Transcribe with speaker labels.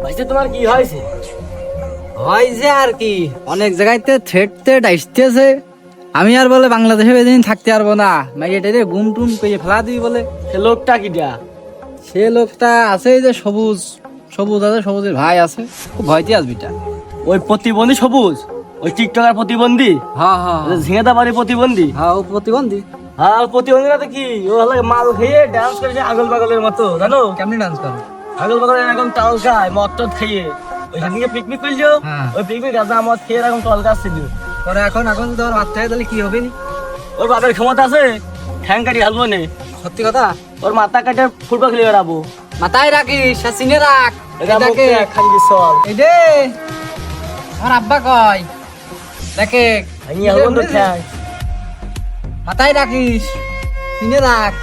Speaker 1: ভাইসে তোমার কি হয়েছে?
Speaker 2: হয় যে আর কি, অনেক জায়গাতে থ্রেট আসতেছে। আমি আর বলে বাংলাদেশে বেদিন থাকতে পারবো না, মাইয়েটারে গুম টুম করে ফেলা দিই বলে।
Speaker 1: সে লোকটা কি দিয়া?
Speaker 2: সে লোকটা আছে এই যে সবুজ, সবুজ আছে, সবুজের ভাই আছে, খুব ভয়তে আসবিটা।
Speaker 1: ওই প্রতিবন্ধী সবুজ, ওই টিকটকার প্রতিবন্ধী,
Speaker 2: হ্যাঁ হ্যাঁ
Speaker 1: ঝিঙেদা বাড়ি প্রতিবন্ধী।
Speaker 2: হ্যাঁ, ও প্রতিবন্ধী।
Speaker 1: হ্যাঁ প্রতিবন্ধী না তো কি, ও হলো মাল খেয়ে ডান্স করেছে আগল পাগলের মতো, জানো?
Speaker 2: কেমনি ডান্স করে?
Speaker 1: আগল পাগলের এরকম টাল খায়, মদ টদ খেয়ে। ওই সেদিনকে পিকনিক করলো,
Speaker 2: হ্যাঁ।
Speaker 1: ওই পিকনিক গাঁজা মদ খেয়ে এরকম টল খাচ্ছিল।
Speaker 2: পরে এখন এখন যদি আমার মাথায় তাহলে কি হবে নি?
Speaker 1: ওর বাপের ক্ষমতা আছে, ঠ্যাং কাটি হালবো নে।
Speaker 2: সত্যি কথা।
Speaker 1: ওর মাথা কাটে ফুটবল খেলে বেড়াবো।
Speaker 2: মাথায় রাখিস, আর চিনে রাখ। এটাকে
Speaker 1: খাঙ্গি চল
Speaker 2: এই যে আমার আব্বা কয়, দেখে
Speaker 1: ভাঙিয়ে হবো তো ঠ্যাং।
Speaker 2: মাথায় রাখিস, চিনে রাখ।